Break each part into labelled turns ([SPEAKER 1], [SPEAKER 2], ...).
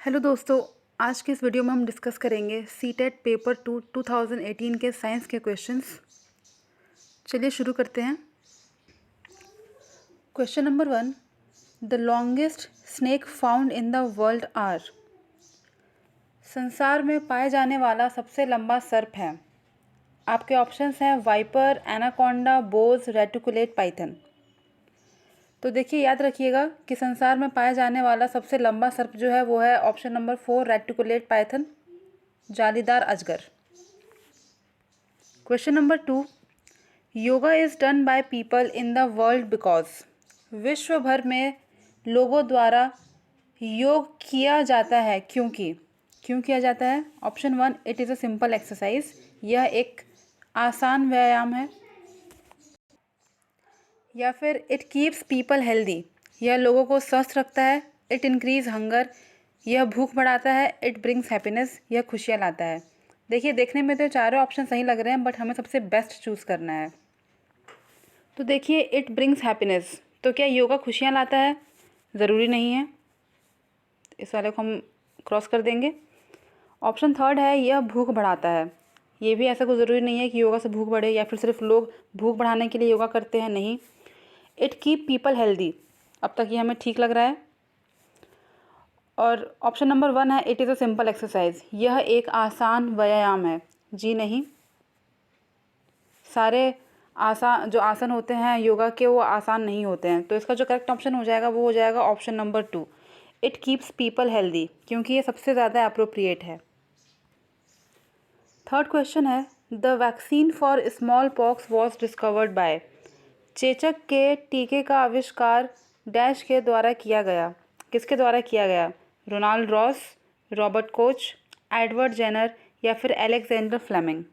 [SPEAKER 1] Hello दोस्तों, आज के इस वीडियो में हम डिस्कस करेंगे सीटेट पेपर 2 2018 के साइंस के क्वेश्चंस। चलिए शुरू करते हैं। Question number 1, the longest snake found in the world are. संसार में पाए जाने वाला सबसे लंबा सर्प है। आपके ऑप्शंस हैं वाइपर, एनाकोंडा, बोज, रेटिकुलेट, पाइथन। तो देखिए, याद रखिएगा कि संसार में पाया जाने वाला सबसे लंबा सर्प जो है वो है ऑप्शन नंबर 4, रेटिकुलेट पाइथन, जालीदार अजगर। Question number 2, yoga is done by people in the world because. विश्व भर में लोगों द्वारा योग किया जाता है क्योंकि। क्यों किया जाता है? Option 1, it is a simple exercise, यह एक आसान व्यायाम है। या फिर इट कीप्स पीपल हेल्दी, यह लोगों को स्वस्थ रखता है। इट इंक्रीज हंगर, यह भूख बढ़ाता है। इट ब्रिंग्स हैप्पीनेस, यह खुशियाँ लाता है। देखिए, देखने में तो चारों ऑप्शन सही लग रहे हैं, बट हमें सबसे बेस्ट चूज़ करना है। तो देखिए, इट ब्रिंग्स हैप्पीनेस, तो क्या योगा खुशियाँ लाता है? ज़रूरी नहीं है, इस वाले को हम क्रॉस कर देंगे। ऑप्शन 3 है, यह भूख बढ़ाता है। ये भी ऐसा कोई ज़रूरी नहीं है कि योगा से भूख बढ़े, या फिर सिर्फ लोग भूख बढ़ाने के लिए योगा करते हैं, नहीं। इट कीप पीपल हेल्दी, अब तक ये हमें ठीक लग रहा है। और ऑप्शन नंबर 1 है, it is a simple exercise, यह एक आसान व्यायाम है। जी नहीं, सारे जो आसन होते हैं योगा के वो आसान नहीं होते हैं। तो इसका जो करेक्ट ऑप्शन हो जाएगा वो हो जाएगा option number 2, it keeps people healthy, क्योंकि ये सबसे ज़्यादा अप्रोप्रिएट है। थर्ड क्वेश्चन है, the vaccine for small pox was discovered by. चेचक के टीके का आविष्कार डैश के द्वारा किया गया। किसके द्वारा किया गया? Ronald Ross, Robert Koch, Edward Jenner, या फिर अलेक्जेंडर फ्लेमिंग।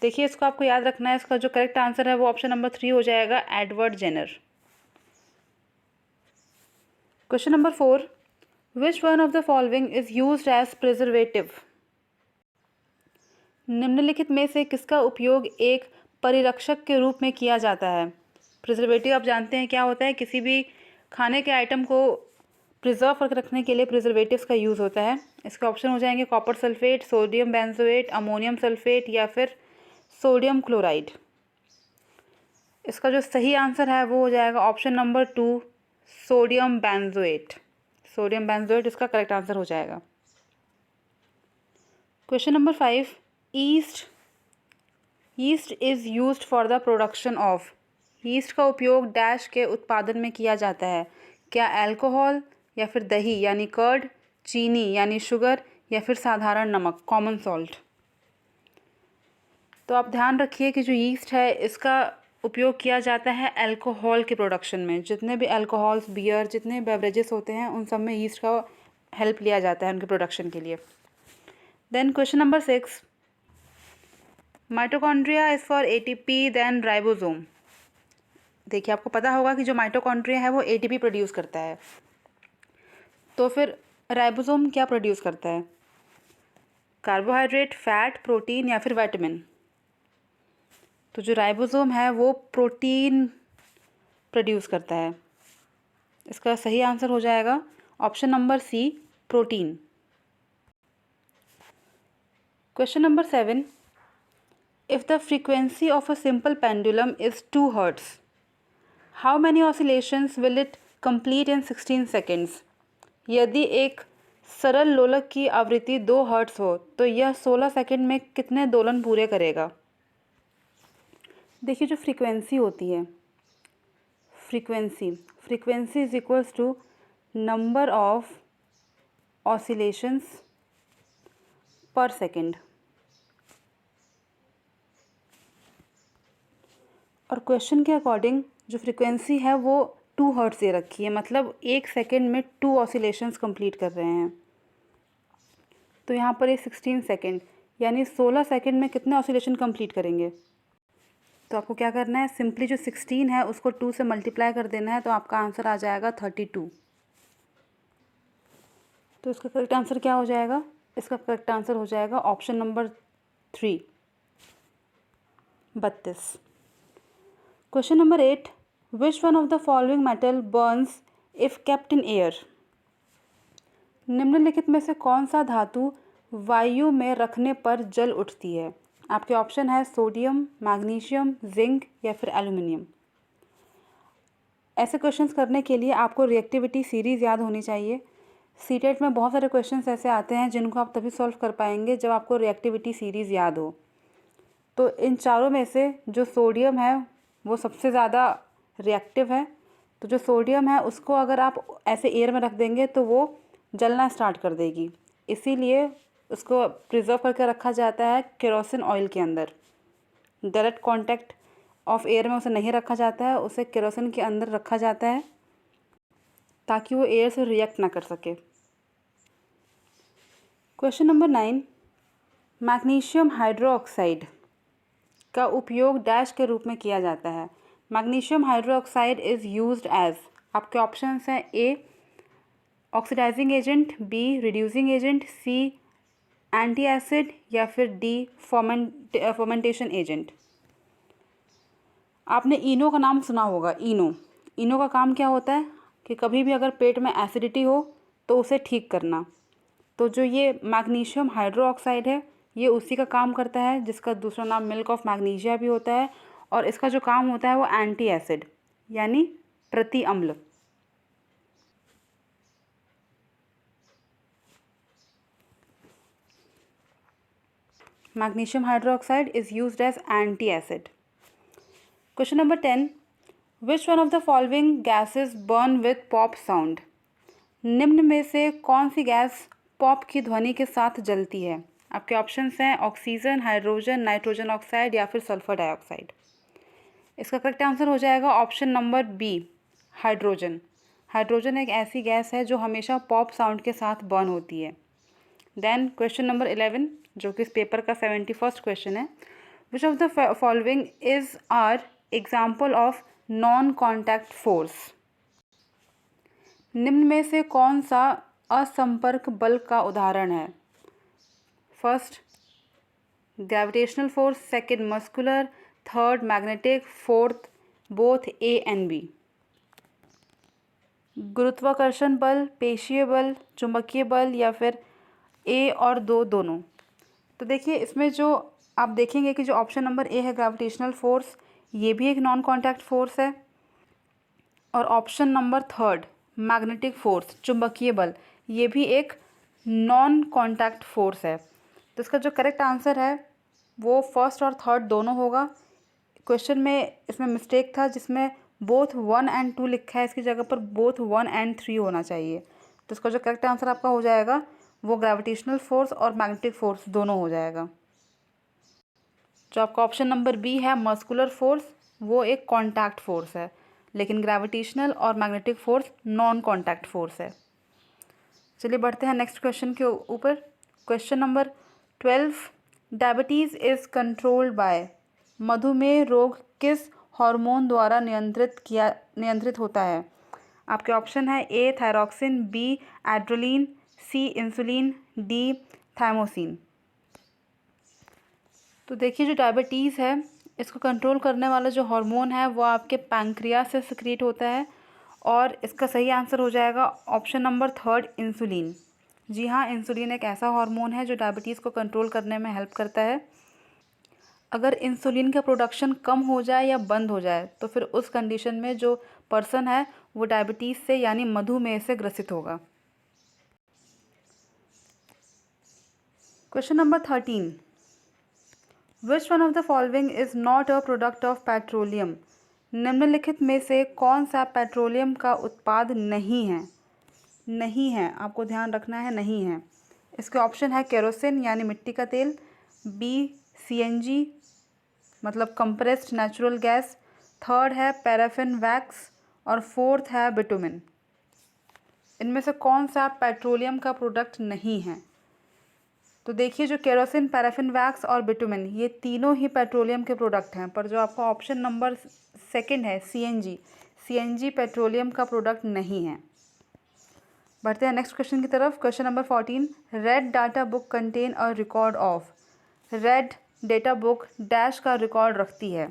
[SPEAKER 1] देखिए, इसको आपको याद रखना है। इसका जो करेक्ट आंसर है वो ऑप्शन नंबर 3 हो जाएगा, Edward Jenner. Question number 4, which one of the following is used as preservative. निम्नलिखित में से किसका उपयोग एक परिरक्षक के रूप में किया जाता है? प्रिजर्वेटिव आप जानते हैं क्या होता है, किसी भी खाने के आइटम को प्रिजर्व करके रखने के लिए प्रिजर्वेटिव्स का यूज़ होता है। इसके ऑप्शन हो जाएंगे copper sulphate, sodium benzoate, ammonium sulphate, या फिर सोडियम क्लोराइड। इसका जो सही आंसर है वो हो जाएगा option number 2, sodium benzoate. Sodium benzoate इसका करेक्ट आंसर हो जाएगा। Question number 5, east is used for the production of. East का उपयोग डैश के उत्पादन में किया जाता है। क्या अल्कोहल, या फिर दही यानी कर्ड, चीनी यानी शुगर, या फिर साधारण नमक कॉमन सॉल्ट। तो आप ध्यान रखिए कि जो ईस्ट है इसका उपयोग किया जाता है अल्कोहल के प्रोडक्शन में। जितने भी अल्कोहल्स, बियर, जितने बेवरेजेस होते हैं उन सब में ईस्ट का हेल्प लिया जाता है उनके प्रोडक्शन के लिए। Then question number 6, mitochondria is for ATP then ribosome. देखिए, आपको पता होगा कि जो माइटोकॉन्ड्रिया है वो एटीपी प्रोड्यूस करता है, तो फिर राइबोसोम क्या प्रोड्यूस करता है? कार्बोहाइड्रेट, फैट, प्रोटीन, या फिर विटामिन। तो जो राइबोसोम है वो प्रोटीन प्रोड्यूस करता है। इसका सही आंसर हो जाएगा option number C, protein. Question number 7, if the frequency of a simple pendulum is 2 hertz, how many oscillations will it complete in 16 seconds. यदि एक सरल लोलक की आवृत्ति 2 हर्ट्स हो तो यह 16 सेकंड में कितने दोलन पूरे करेगा? देखिए, जो फ्रीक्वेंसी होती है, frequency is equals to number of oscillations per second. और क्वेश्चन के अकॉर्डिंग जो फ्रीक्वेंसी है वो 2 हर्ट्स दे रखी है, मतलब 1 सेकेंड में 2 ऑसिलेशंस कंप्लीट कर रहे हैं। तो यहाँ पर ये 16 सेकेंड यानी 16 सेकेंड में कितने ऑसिलेशन कंप्लीट करेंगे? तो आपको क्या करना है, सिंपली जो 16 है उसको 2 से मल्टीप्लाई कर देना है, तो आपका आंसर आ जाएगा 32। तो इसका करेक्ट आंसर क्या हो जाएगा? इसका करेक्ट आंसर हो जाएगा option number 3, 32। Question number 8, which one of the following metal Burns if kept in air. निम्नलिखित में से कौन सा धातु वायु में रखने पर जल उठती है? आपके ऑप्शन है सोडियम, मैग्नीशियम, जिंक या फिर एल्युमिनियम। ऐसे क्वेश्चंस करने के लिए आपको रिएक्टिविटी सीरीज़ याद होनी चाहिए। सीटेट में बहुत सारे क्वेश्चंस ऐसे आते हैं जिनको आप तभी सॉल्व कर पाएंगे जब आपको रिएक्टिविटी सीरीज़ याद हो। तो इन चारों में से जो सोडियम है वो सबसे ज़्यादा रिएक्टिव है। तो जो सोडियम है उसको अगर आप ऐसे एयर में रख देंगे तो वो जलना स्टार्ट कर देगी, इसीलिए उसको प्रिजर्व करके रखा जाता है केरोसिन ऑयल के अंदर। डायरेक्ट कांटेक्ट ऑफ एयर में उसे नहीं रखा जाता है, उसे केरोसिन के अंदर रखा जाता है ताकि वो एयर से रिएक्ट ना कर सके। क्वेश्चन नंबर 9, मैग्नीशियम हाइड्रोक्साइड का उपयोग डैश के रूप में किया जाता है। Magnesium hydroxide is used as, आपके ऑप्शंस हैं A oxidizing agent, B reducing agent, C antacid या फिर डी फर्मेंटेशन एजेंट। आपने इनो का नाम सुना होगा। इनो का काम क्या होता है कि कभी भी अगर पेट में एसिडिटी हो तो उसे ठीक करना। तो जो ये मैग्नीशियम हाइड्रोक्साइड है ये उसी का काम करता है, जिसका दूसरा नाम मिल्क ऑफ मैग्नीशिया भी होता है, और इसका जो काम होता है वो एंटी एसिड यानी प्रति अम्ल। Magnesium hydroxide is used as anti-acid. Question number 10. Which one of the following gases burn with pop sound? निम्न में से कौन सी गैस पॉप की ध्वनि के साथ जलती है? आपके ऑप्शंस हैं ऑक्सीजन, हाइड्रोजन, नाइट्रोजन ऑक्साइड या फिर सल्फर डाइऑक्साइड। इसका करेक्ट आंसर हो जाएगा option number B, hydrogen. Hydrogen एक ऐसी गैस है जो हमेशा पॉप साउंड के साथ बर्न होती है। देन क्वेश्चन नंबर 11 जो कि इस पेपर का 71st क्वेश्चन है। Which of the following is are example of non contact force? निम्न में से कौन सा असंपर्क बल का उदाहरण है? First gravitational force, second muscular, third magnetic, fourth both A and B. गुरुत्वाकर्षण बल, पेशीय बल, चुंबकीय बल या फिर ए और दो दोनों। तो देखिए इसमें जो आप देखेंगे कि जो ऑप्शन नंबर ए है ग्रेविटेशनल फोर्स, ये भी एक नॉन कॉन्टैक्ट फोर्स है, और option number third magnetic force, चुंबकीय बल, ये भी एक नॉन कॉन्टैक्ट फोर्स है। तो इसका जो करेक्ट आंसर है वो फर्स्ट और थर्ड दोनों होगा। क्वेश्चन में इसमें मिस्टेक था जिसमें बोथ 1 एंड 2 लिखा है, इसकी जगह पर बोथ 1 एंड 3 होना चाहिए। तो इसका जो करेक्ट आंसर आपका हो जाएगा वो ग्रेविटेशनल फोर्स और मैग्नेटिक फोर्स दोनों हो जाएगा। जो आपका ऑप्शन नंबर बी है मस्कुलर फोर्स, वो एक कॉन्टैक्ट फोर्स है, लेकिन ग्रेविटेशनल और magnetic force non contact force है। चलिए बढ़ते हैं नेक्स्ट क्वेश्चन के ऊपर। Question number 12, diabetes is controlled by, मधुमेह रोग किस हार्मोन द्वारा नियंत्रित होता है? आपके ऑप्शन है ए थायरॉक्सिन, बी एड्रेनलिन, सी इंसुलिन, डी थाइमोसिन। तो देखिए जो डायबिटीज़ है इसको कंट्रोल करने वाला जो हार्मोन है वो आपके पैंक्रियास से सिक्रीट होता है, और इसका सही आंसर हो जाएगा ऑप्शन नंबर थर्ड इंसुलिन। जी हाँ, इंसुलिन एक ऐसा हार्मोन है जो डायबिटीज़ को कंट्रोल करने में हेल्प करता है। अगर इंसुलिन का प्रोडक्शन कम हो जाए या बंद हो जाए तो फिर उस कंडीशन में जो पर्सन है वो डायबिटीज़ से यानी मधुमेह से ग्रसित होगा। Question number 13, which one of the following is not a product of petroleum? निम्नलिखित में से कौन सा पेट्रोलियम का उत्पाद नहीं है? नहीं है, आपको ध्यान रखना है, नहीं है। इसके ऑप्शन है केरोसिन यानी मिट्टी का तेल, बी सीएनजी मतलब कंप्रेस्ड नेचुरल गैस, थर्ड है पैराफिन वैक्स, और फोर्थ है बिटुमिन। इनमें से कौन सा पेट्रोलियम का प्रोडक्ट नहीं है? तो देखिए जो केरोसिन, पैराफिन वैक्स और बिटुमिन ये तीनों ही पेट्रोलियम के प्रोडक्ट हैं, पर जो आपका ऑप्शन नंबर सेकंड है सीएनजी पेट्रोलियम का प्रोडक्ट नहीं है। बढ़ते हैं नेक्स्ट क्वेश्चन की तरफ। Question number 14, red data book contain a record of, red data book dash का रिकॉर्ड रखती है?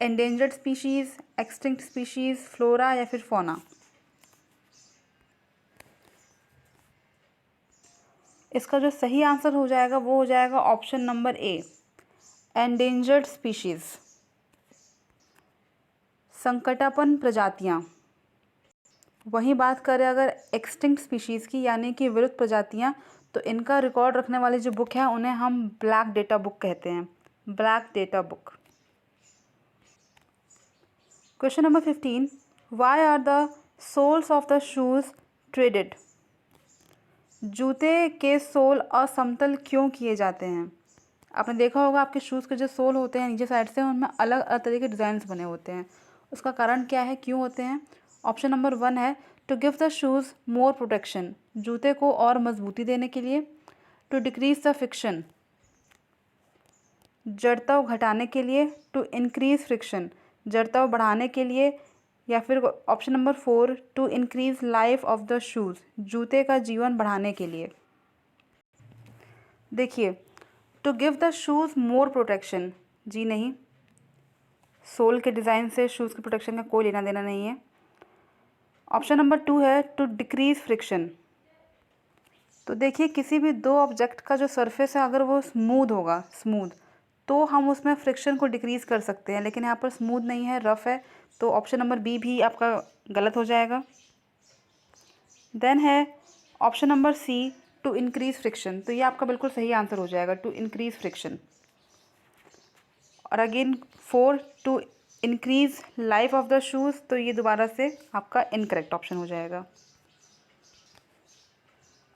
[SPEAKER 1] Endangered species, extinct species, flora या फिर फौना। इसका जो सही आंसर हो जाएगा वो हो जाएगा option number A, endangered species, संकटापन्न प्रजातियाँ। वहीं बात करें अगर एक्सटिंक्ट स्पीशीज़ की यानी कि विलुप्त प्रजातियाँ, तो इनका रिकॉर्ड रखने वाली जो बुक है उन्हें हम ब्लैक डेटा बुक कहते हैं, black data book. Question number 15, why are the soles of the shoes treaded? जूते के सोल असमतल क्यों किए जाते हैं? आपने देखा होगा आपके शूज़ के जो सोल होते हैं नीचे साइड से उनमें अलग अलग तरह के डिज़ाइंस बने होते हैं। उसका कारण क्या है, क्यों होते हैं? ऑप्शन नंबर 1 है to give the shoes more protection, जूते को और मजबूती देने के लिए। टू डिक्रीज द फ्रिक्शन, जड़त्व घटाने के लिए। टू इंक्रीज फ्रिक्शन, जड़त्व बढ़ाने के लिए। या फिर option number 4, to increase life of the shoes, जूते का जीवन बढ़ाने के लिए। देखिए, to give the shoes more protection, जी नहीं, सोल के डिज़ाइन से शूज़ की प्रोटेक्शन का कोई लेना देना नहीं है। ऑप्शन नंबर 2 है टू डिक्रीज फ्रिक्शन। तो देखिए, किसी भी दो ऑब्जेक्ट का जो सरफेस है अगर वो स्मूथ होगा, स्मूथ, तो हम उसमें फ्रिक्शन को डिक्रीज कर सकते हैं, लेकिन यहाँ पर स्मूथ नहीं है, रफ़ है, तो ऑप्शन नंबर बी भी आपका गलत हो जाएगा। देन है option number C, to increase friction, तो ये आपका बिल्कुल सही आंसर हो जाएगा, टू इंक्रीज फ्रिक्शन। और again 4, to increase life of the shoes, तो ये दोबारा से आपका इनकरेक्ट ऑप्शन हो जाएगा।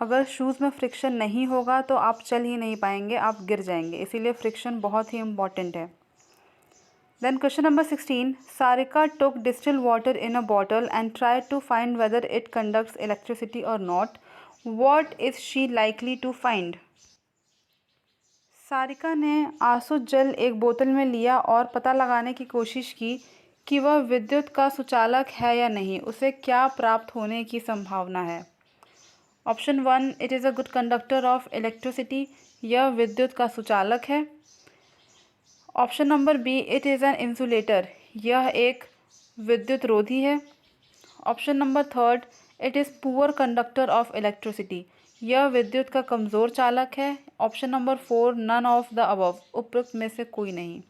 [SPEAKER 1] अगर शूज़ में फ्रिक्शन नहीं होगा तो आप चल ही नहीं पाएंगे, आप गिर जाएंगे, इसीलिए फ्रिक्शन बहुत ही इम्पॉर्टेंट है। Then question number 16, Sarika took distil water in a bottle and try to find whether it conducts electricity और not, what is she likely to find? Sarika ने आंसू जल एक बोतल में लिया और पता लगाने की कोशिश की कि वह विद्युत का सुचालक है या नहीं, उसे क्या प्राप्त होने की संभावना है। Option 1, it is a good conductor of electricity, यह विद्युत का सुचालक है। Option number B, it is an insulator, यह एक विद्युत रोधी है। Option number 3, it is poor conductor of electricity, यह विद्युत का कमज़ोर चालक है। Option number 4, none of the above, उपरोक्त में से कोई नहीं।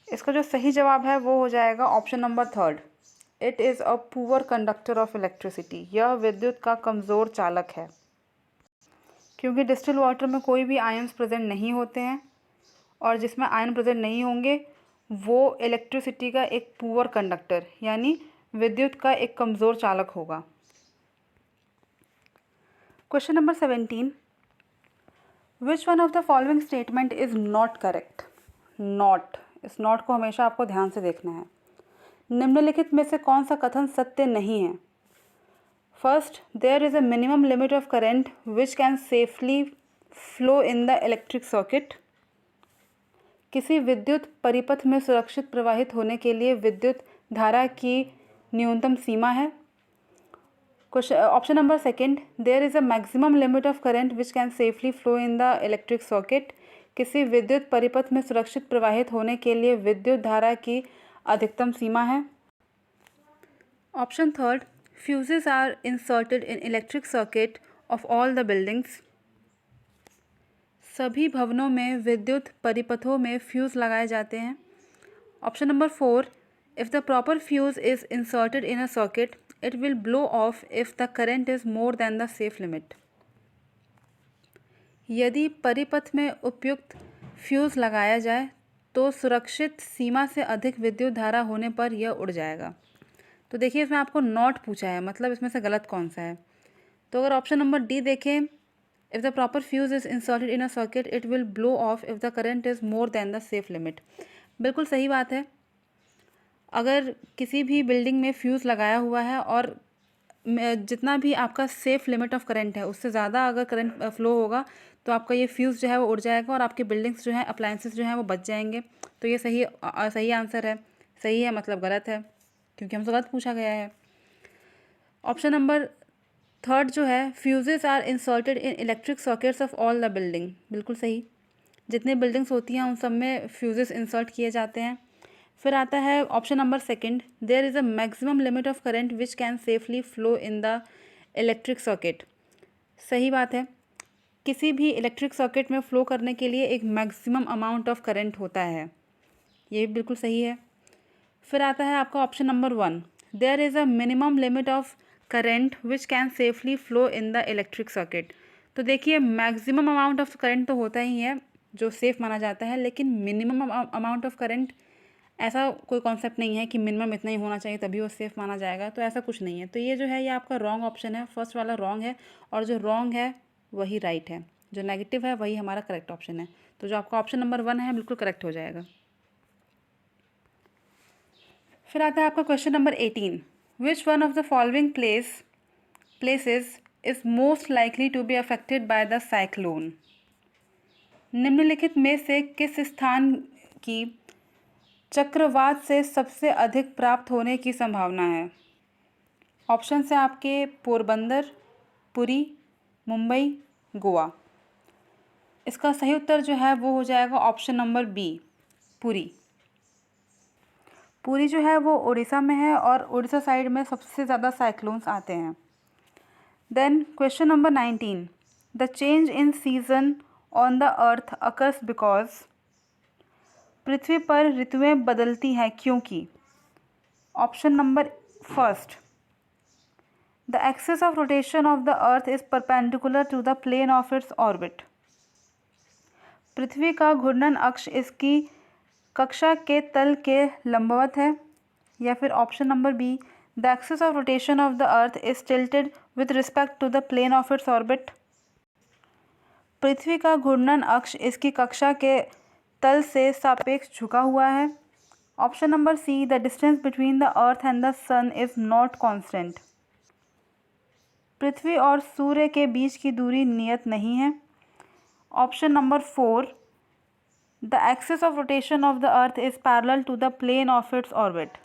[SPEAKER 1] इसका जो सही जवाब है वो हो जाएगा option number 3, it is a poor conductor of electricity, यह विद्युत का कमज़ोर चालक है। क्योंकि डिस्टिल वाटर में कोई भी आयन्स प्रेजेंट नहीं होते हैं, और जिसमें आयन प्रेजेंट नहीं होंगे वो इलेक्ट्रिसिटी का एक पुअर कंडक्टर यानी विद्युत का एक कमज़ोर चालक होगा। Question number 17, which one of the following statement is not correct? Not, इस नॉट को हमेशा आपको ध्यान से देखना है। निम्नलिखित में से कौन सा कथन सत्य नहीं है? First, there is a minimum limit of current which can safely flow in the electric circuit, किसी विद्युत परिपथ में सुरक्षित प्रवाहित होने के लिए विद्युत धारा की न्यूनतम सीमा है। Option number 2, there is a maximum limit of current which can safely flow in the electric circuit, किसी विद्युत परिपथ में सुरक्षित प्रवाहित होने के लिए विद्युत धारा की अधिकतम सीमा है। Option 3, fuses are inserted in electric circuit of all the buildings, सभी भवनों में विद्युत परिपथों में फ्यूज़ लगाए जाते हैं। Option number 4, if the proper fuse is inserted in a circuit it will blow of if the current is more than the safe limit, यदि परिपथ में उपयुक्त फ्यूज़ लगाया जाए तो सुरक्षित सीमा से अधिक विद्युत धारा होने पर यह उड़ जाएगा। तो देखिए, इसमें आपको नॉट पूछा है, मतलब इसमें से गलत कौन सा है? तो अगर ऑप्शन नंबर डी देखें, if the proper fuse is inserted in a circuit it will blow of if the current is more than the safe limit, बिल्कुल सही बात है। अगर किसी भी बिल्डिंग में फ्यूज़ लगाया हुआ है और जितना भी आपका सेफ़ लिमिट ऑफ करंट है उससे ज़्यादा अगर करंट फ्लो होगा तो आपका ये फ्यूज़ जो है वो उड़ जाएगा और आपके बिल्डिंग्स जो हैं, अप्लायंसेस जो हैं वो बच जाएंगे। तो ये सही आंसर है। सही है मतलब गलत है, क्योंकि हमसे गलत पूछा गया है। ऑप्शन नंबर 3 जो है, fuses are inserted in electric sockets of all the building, बिल्कुल सही। जितनी बिल्डिंग्स होती हैं उन सब में फ्यूजेस इंसर्ट किए जाते हैं। फिर आता है option number 2, there is a maximum limit of current which can safely flow in the electric circuit, सही बात है। किसी भी इलेक्ट्रिक सर्किट में फ़्लो करने के लिए एक मैक्सिमम अमाउंट ऑफ करंट होता है। ये भी बिल्कुल सही है। फिर आता है आपका option number 1, there is a minimum limit of current which can safely flow in the electric circuit. तो देखिए मैक्सिमम अमाउंट ऑफ करंट तो होता ही है जो सेफ़ माना जाता है, लेकिन मिनिमम अमाउंट ऑफ करंट ऐसा कोई कॉन्सेप्ट नहीं है कि मिनिमम इतना ही होना चाहिए तभी वो सेफ़ माना जाएगा, तो ऐसा कुछ नहीं है। तो ये जो है ये आपका रॉन्ग ऑप्शन है, फर्स्ट वाला रॉन्ग है और जो रॉन्ग है वही राइट है, जो नेगेटिव है वही हमारा करेक्ट ऑप्शन है। तो जो आपका ऑप्शन नंबर 1 है बिल्कुल करेक्ट हो जाएगा। फिर आता है आपका question number 18, which one of the following places is most likely to be affected by the cyclone. निम्नलिखित में से किस स्थान की चक्रवात से सबसे अधिक प्राप्त होने की संभावना है। ऑप्शन है आपके पोरबंदर, पुरी, मुंबई, गोवा। इसका सही उत्तर जो है वो हो जाएगा option number B, Puri. Puri जो है वो उड़ीसा में है और उड़ीसा साइड में सबसे ज़्यादा साइक्लोन्स आते हैं। Then question number 19, the change in season on the earth occurs because. पृथ्वी पर ऋतुएं बदलती हैं क्योंकि। Option number first, the axis of rotation of the earth is perpendicular to the plane of its orbit. पृथ्वी का घूर्णन अक्ष इसकी कक्षा के तल के लंबवत है। या फिर option number B, the axis of rotation of the earth is tilted with respect to the plane of its orbit. पृथ्वी का घूर्णन अक्ष इसकी कक्षा के तल से सापेक्ष झुका हुआ है। Option number C, the distance between the earth and the sun is not constant. पृथ्वी और सूर्य के बीच की दूरी नियत नहीं है। Option number 4, the axis of rotation of the earth is parallel to the plane of its orbit.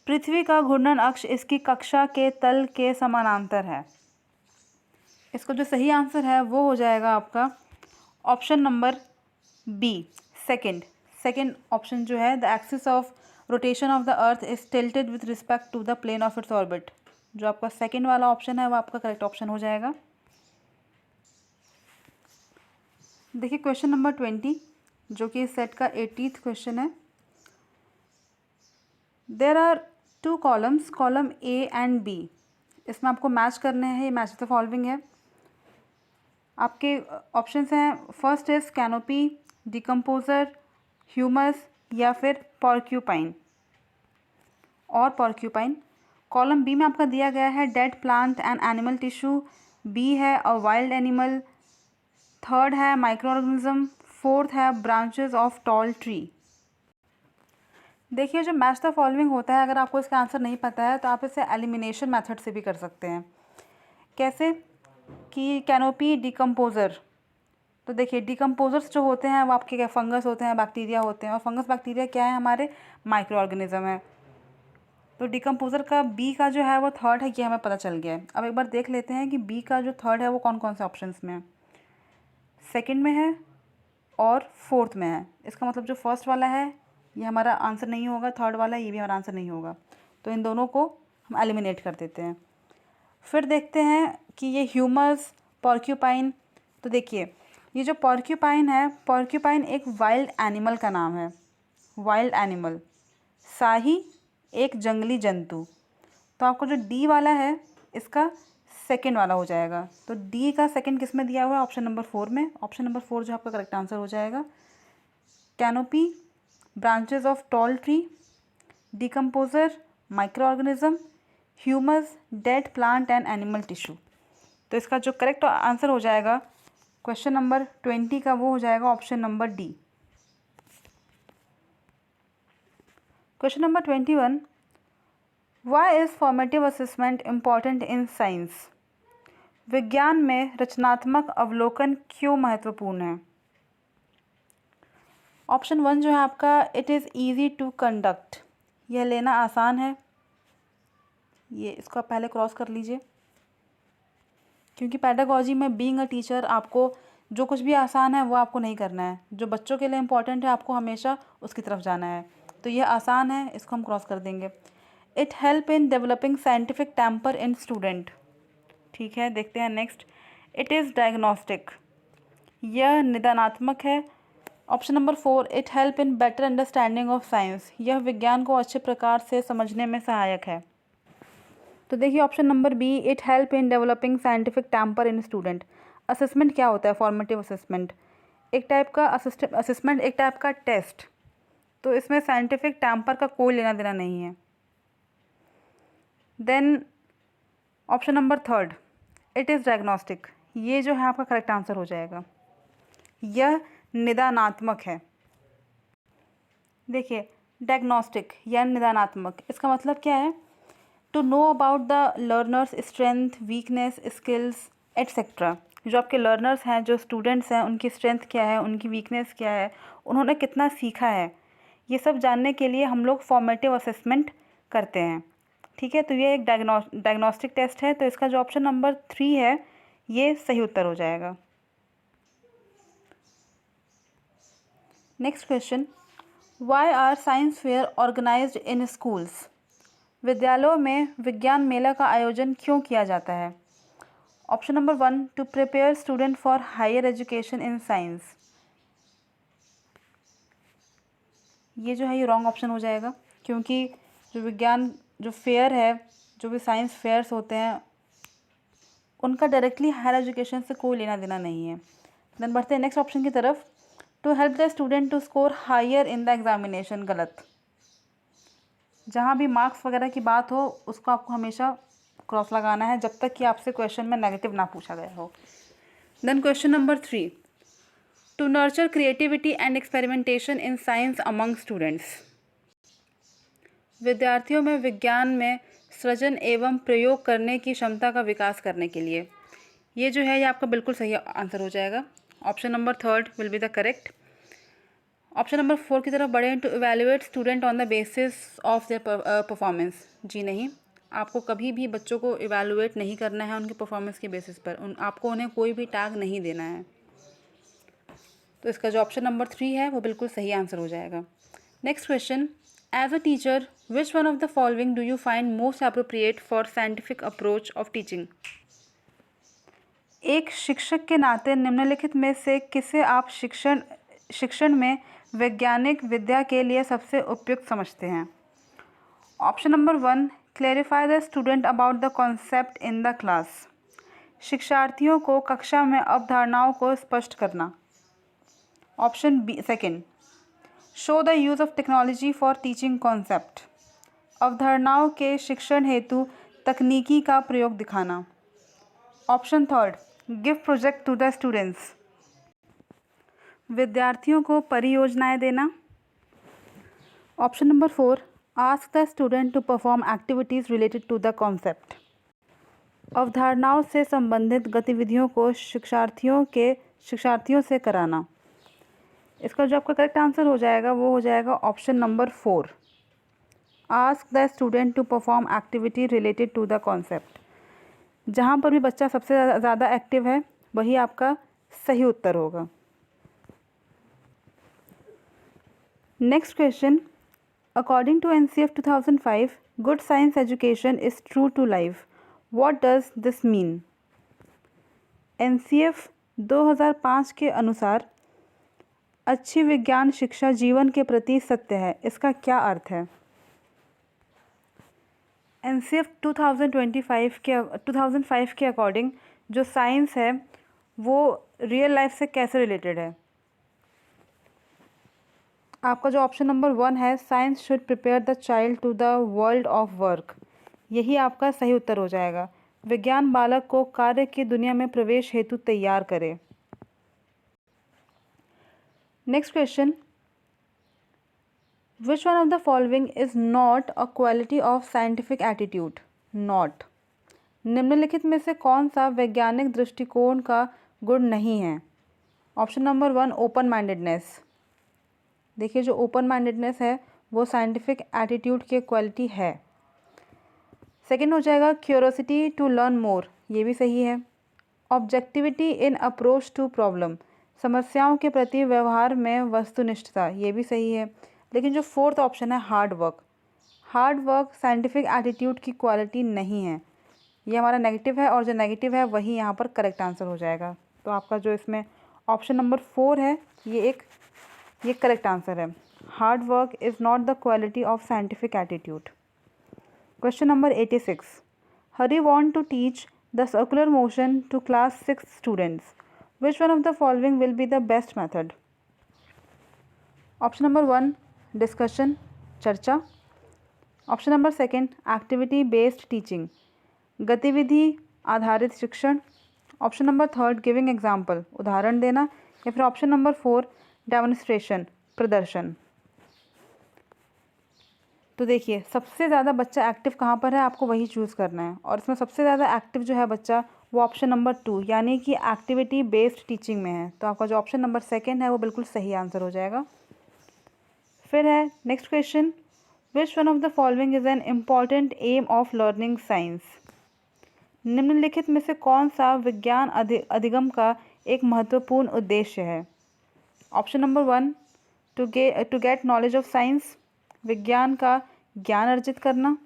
[SPEAKER 1] पृथ्वी का घूर्णन अक्ष इसकी कक्षा के तल के समानांतर है। इसका जो सही आंसर है वो हो जाएगा आपका option number B, second option जो है, the axis of rotation of the earth is tilted with respect to the plane of its orbit. जो आपका सेकंड वाला ऑप्शन है वो आपका करेक्ट ऑप्शन हो जाएगा। देखिए क्वेश्चन नंबर 20 जो कि इस सेट का 80th क्वेश्चन है। There are 2 columns, column A and B. इसमें आपको मैच करने हैं, ये मैच द फॉलोइंग है। आपके ऑप्शंस हैं, first is canopy, decomposer, humus या फिर पॉर्क्यूपाइन और पॉर्क्यूपाइन। कॉलम बी में आपका दिया गया है dead plant and animal tissue, B है अ वाइल्ड एनिमल, थर्ड है माइक्रो ऑर्गेनिज्म, फोर्थ है ब्रांचेस ऑफ टॉल ट्री। देखिए जो मैच द फॉलोइंग होता है, अगर आपको इसका आंसर नहीं पता है तो आप इसे एलिमिनेशन मेथड से भी कर सकते हैं। कैसे कि कैनोपी डिकम्पोज़र, तो देखिए डिकम्पोजर्स जो होते हैं वो आपके क्या फंगस होते हैं, बैक्टीरिया होते हैं, और फंगस बैक्टीरिया क्या है, हमारे माइक्रो ऑर्गेनिज्म है। तो डिकम्पोज़र का बी का जो है वो थर्ड है, ये हमें पता चल गया है। अब एक बार देख लेते हैं कि बी का जो थर्ड है वो कौन कौन से ऑप्शंस में है। सेकंड में है और फोर्थ में है। इसका मतलब जो फर्स्ट वाला है ये हमारा आंसर नहीं होगा, थर्ड वाला ये भी हमारा आंसर नहीं होगा। तो इन दोनों को हम एलिमिनेट कर देते हैं। फिर देखते हैं कि ये ह्यूमस, पॉर्क्यूपाइन। तो देखिए ये जो पॉर्क्यूपाइन है, पॉर्क्यूपाइन एक वाइल्ड एनिमल का नाम है, वाइल्ड एनिमल। साही एक जंगली जंतु। तो आपको जो डी वाला है इसका सेकंड वाला हो जाएगा। तो डी का सेकंड किस में दिया हुआ है, ऑप्शन नंबर 4 में। ऑप्शन नंबर 4 जो आपका करेक्ट आंसर हो जाएगा। Canopy, branches of tall tree, decomposer, micro organism, humus, dead plant and animal tissue. तो इसका जो करेक्ट आंसर हो जाएगा क्वेश्चन नंबर 20 का वो हो जाएगा option number D. Question number 21, why is formative assessment important in science. विज्ञान में रचनात्मक अवलोकन क्यों महत्वपूर्ण है। ऑप्शन 1 जो है आपका, it is easy to conduct, यह लेना आसान है। ये इसको आप पहले क्रॉस कर लीजिए, क्योंकि पेडागॉजी में बीइंग अ टीचर आपको जो कुछ भी आसान है वो आपको नहीं करना है, जो बच्चों के लिए इम्पॉर्टेंट है आपको हमेशा उसकी तरफ जाना है। तो यह आसान है, इसको हम क्रॉस कर देंगे। It help in developing scientific temper in student. ठीक है, देखते हैं नेक्स्ट। इट इज़ डायग्नोस्टिक, यह निदानात्मक है। Option number 4, it help in better understanding of science, यह विज्ञान को अच्छे प्रकार से समझने में सहायक है। तो देखिए option number B, it help in developing scientific temper in student. Assessment क्या होता है? फॉर्मेटिव असेसमेंट, एक टाइप का असेसमेंट, एक टाइप का टेस्ट। तो इसमें साइंटिफिक टेम्पर का कोई लेना देना नहीं है। Then option number 3, it is diagnostic, ये जो है आपका करेक्ट आंसर हो जाएगा। यह निदानात्मक है। देखिए डायग्नोस्टिक या निदानात्मक, इसका मतलब क्या है? To know about the learners strength, weakness, skills etcetera. जो आपके लर्नर्स हैं, जो स्टूडेंट्स हैं, उनकी स्ट्रेंथ क्या है, उनकी वीकनेस क्या है, उन्होंने कितना सीखा है, ये सब जानने के लिए हम लोग फॉर्मेटिव असेसमेंट करते हैं। ठीक है, तो ये एक डायग्नोस्टिक टेस्ट है। तो इसका जो ऑप्शन नंबर 3 है ये सही उत्तर हो जाएगा। Next question, why are science fair organized in schools? विद्यालयों में विज्ञान मेला का आयोजन क्यों किया जाता है? Option number 1, to prepare student for higher education in science, ये जो है ये रॉन्ग ऑप्शन हो जाएगा, क्योंकि जो विज्ञान जो फेयर है, जो भी साइंस फेयर्स होते हैं, उनका डायरेक्टली हायर एजुकेशन से कोई लेना देना नहीं है। देन बढ़ते हैं नेक्स्ट ऑप्शन की तरफ, to help the student to score higher in the examination, गलत। जहाँ भी मार्क्स वगैरह की बात हो उसको आपको हमेशा क्रॉस लगाना है जब तक कि आपसे क्वेश्चन में नेगेटिव ना पूछा गया हो। Then question number 3, to nurture creativity and experimentation in science among students, विद्यार्थियों में विज्ञान में सृजन एवं प्रयोग करने की क्षमता का विकास करने के लिए, ये जो है ये आपका बिल्कुल सही आंसर हो जाएगा। Option number 3 will be the correct. Option number 4 की तरफ बढ़ें, to evaluate student on the basis of their performance, जी नहीं, आपको कभी भी बच्चों को इवेल्युएट नहीं करना है उनकी परफॉर्मेंस के बेसिस पर, आपको उन्हें कोई भी टैग नहीं देना है। तो इसका जो ऑप्शन नंबर 3 है वो बिल्कुल सही आंसर हो जाएगा। Next question, as a teacher which one of the following do you find most appropriate for scientific approach of teaching? एक शिक्षक के नाते निम्नलिखित में से किसे आप शिक्षण में वैज्ञानिक विद्या के लिए सबसे उपयुक्त समझते हैं? Option number 1, clarify the student about the concept in the class, शिक्षार्थियों को कक्षा में अवधारणाओं को स्पष्ट करना। Option B second, show the use of technology for teaching concept, अवधारणाओं के शिक्षण हेतु तकनीकी का प्रयोग दिखाना। Option third, give project to the students, विद्यार्थियों को परियोजनाएं देना। Option number 4, ask the student to perform activities related to the concept, अवधारणाओं से संबंधित गतिविधियों को शिक्षार्थियों से कराना। इसका जो आपका करेक्ट आंसर हो जाएगा वो हो जाएगा option number 4, ask the student to perform activity related to the concept. जहाँ पर भी बच्चा सबसे ज़्यादा एक्टिव है वही आपका सही उत्तर होगा। Next question, according to NCF 2005, good science education is true to life, what does this mean? NCF 2005 के अनुसार अच्छी विज्ञान शिक्षा जीवन के प्रति सत्य है, इसका क्या अर्थ है? NCF 2005 के अकॉर्डिंग जो साइंस है वो रियल लाइफ से कैसे रिलेटेड है? आपका जो ऑप्शन नंबर 1 है, science should prepare the child to the world of work, यही आपका सही उत्तर हो जाएगा। विज्ञान बालक को कार्य की दुनिया में प्रवेश हेतु तैयार करे। Next question, which one of the following is not a quality of scientific attitude? Not, निम्नलिखित में से कौन सा वैज्ञानिक दृष्टिकोण का गुण नहीं है? Option number 1, open mindedness. देखिए जो ओपन माइंडेडनेस है वो साइंटिफिक एटीट्यूड की क्वालिटी है। सेकंड हो जाएगा क्यूरोसिटी टू लर्न मोर, ये भी सही है। Objectivity in approach to problem, समस्याओं के प्रति व्यवहार में वस्तुनिष्ठता, ये भी सही है। लेकिन जो फोर्थ ऑप्शन है हार्ड वर्क साइंटिफिक एटीट्यूड की क्वालिटी नहीं है। ये हमारा नेगेटिव है और जो नेगेटिव है वही यहाँ पर करेक्ट आंसर हो जाएगा। तो आपका जो इसमें ऑप्शन नंबर 4 है ये करेक्ट आंसर है। Hard work is not the quality of scientific attitude. Question number 86, Hari want to teach the circular motion to class 6 students, which one of the following will be the best method. Option number 1 discussion, चर्चा। Option number 2 activity based teaching, गतिविधि आधारित शिक्षण। Option number 3 giving example, उदाहरण देना। या फिर option number 4 demonstration, प्रदर्शन। तो देखिए सबसे ज़्यादा बच्चा एक्टिव कहाँ पर है, आपको वही चूज़ करना है। और इसमें सबसे ज़्यादा एक्टिव जो है बच्चा वो ऑप्शन नंबर 2 यानी कि एक्टिविटी बेस्ड टीचिंग में है। तो आपका जो ऑप्शन नंबर 2 है वो बिल्कुल सही आंसर हो जाएगा। फिर है next question, which one of the following is an important aim of learning science. निम्नलिखित में से कौन सा विज्ञान अधिगम का एक महत्वपूर्ण उद्देश्य है। Option number 1 to get knowledge of science, विज्ञान का ज्ञान अर्जित करना।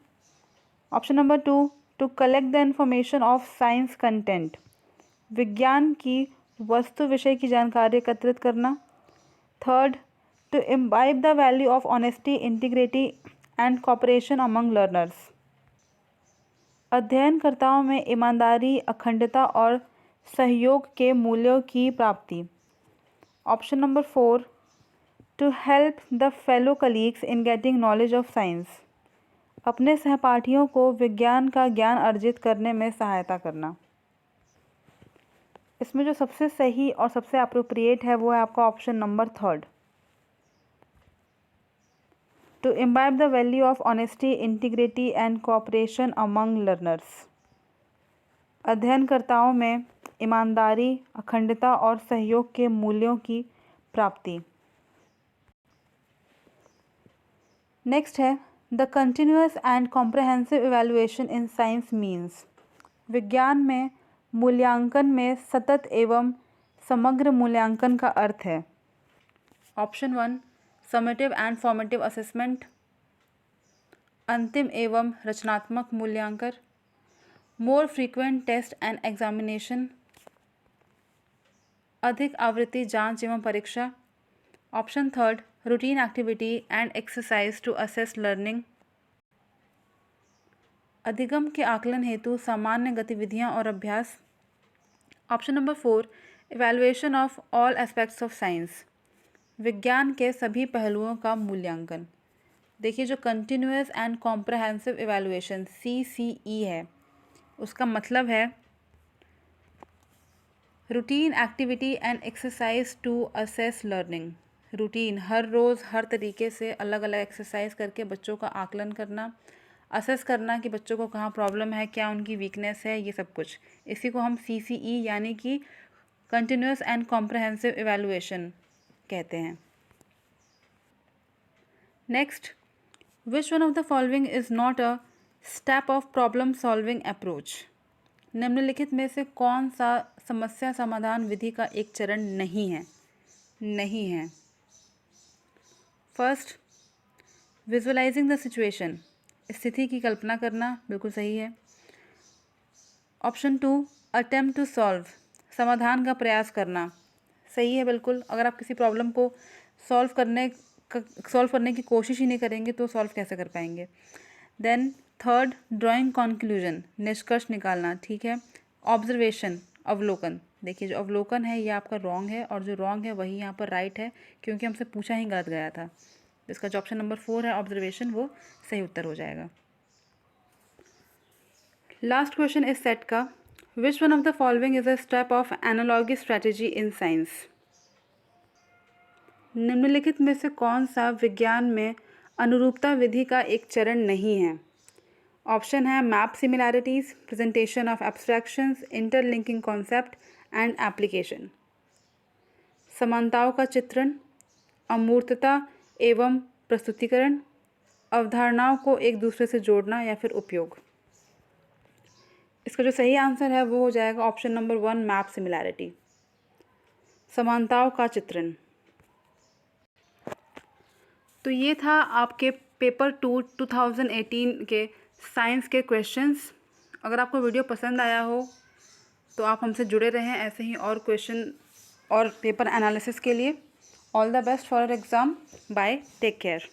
[SPEAKER 1] Option number 2 to collect the information of science content, विज्ञान की वस्तु विषय की जानकारी एकत्रित करना। Third to imbibe the value of honesty, integrity and cooperation among learners, अध्ययनकर्ताओं में ईमानदारी, अखंडता और सहयोग के मूल्यों की प्राप्ति। Option number 4 to help the fellow colleagues in getting knowledge of science, अपने सहपाठियों को विज्ञान का ज्ञान अर्जित करने में सहायता करना। इसमें जो सबसे सही और सबसे अप्रोप्रिएट है वो है आपका option number 3 to imbibe the value of honesty, integrity and cooperation among learners, अध्ययनकर्ताओं में ईमानदारी, अखंडता और सहयोग के मूल्यों की प्राप्ति। नेक्स्ट है the continuous and comprehensive evaluation in science means, विज्ञान में मूल्यांकन में सतत एवं समग्र मूल्यांकन का अर्थ है। Option 1 summative and formative assessment, अंतिम एवं रचनात्मक मूल्यांकन, more frequent test and examination, अधिक आवृत्ति जांच एवं परीक्षा। Option 3 routine activity and exercise to assess learning, अधिगम के आकलन हेतु सामान्य गतिविधियां और अभ्यास। Option number 4 evaluation of all aspects of science, विज्ञान के सभी पहलुओं का मूल्यांकन। देखिए जो continuous and comprehensive evaluation CCE है उसका मतलब है routine activity and exercise to assess learning, routine हर रोज़ हर तरीके से अलग अलग एक्सरसाइज करके बच्चों का आकलन करना, असेस करना कि बच्चों को कहाँ प्रॉब्लम है, क्या उनकी वीकनेस है, ये सब कुछ। इसी को हम CCE यानी कि कंटिन्यूअस एंड कॉम्प्रहेंसिव इवैल्यूएशन कहते हैं। Next, which one of the following is not a step of problem solving approach, निम्नलिखित में से कौन सा समस्या समाधान विधि का एक चरण नहीं है। फर्स्ट विजुअलाइजिंग द सिचुएशन, स्थिति की कल्पना करना, बिल्कुल सही है। ऑप्शन 2 अटेम्प्ट टू सॉल्व, समाधान का प्रयास करना, सही है बिल्कुल। अगर आप किसी प्रॉब्लम को सॉल्व करने की कोशिश ही नहीं करेंगे तो सॉल्व कैसे कर पाएंगे। देन थर्ड ड्राइंग कॉन्क्लूजन, निष्कर्ष निकालना, ठीक है। ऑब्जर्वेशन, अवलोकन, देखिए जो अवलोकन है ये आपका रॉन्ग है और जो रॉन्ग है वही यहाँ पर राइट है क्योंकि हमसे पूछा ही गलत गया था। इसका जो ऑप्शन नंबर 4 है ऑब्जर्वेशन वो सही उत्तर हो जाएगा। लास्ट क्वेश्चन इस सेट का, विच one of the following is a step of analogy strategy in science, निम्नलिखित में से कौन सा विज्ञान में अनुरूपता विधि का एक चरण नहीं है। ऑप्शन है map similarities, presentation of abstractions, interlinking concept and application, समानताओं का चित्रण, अमूर्तता एवं प्रस्तुतिकरण, अवधारणाओं को एक दूसरे से जोड़ना या फिर उपयोग। इसका जो सही आंसर है वो हो जाएगा ऑप्शन नंबर 1 मैप सिमिलैरिटी, समानताओं का चित्रण। तो ये था आपके पेपर 2 2018 के साइंस के क्वेश्चंस अगर आपको वीडियो पसंद आया हो तो आप हमसे जुड़े रहें ऐसे ही और क्वेश्चन और पेपर एनालिसिस के लिए। All the best for your exam. Bye, take care.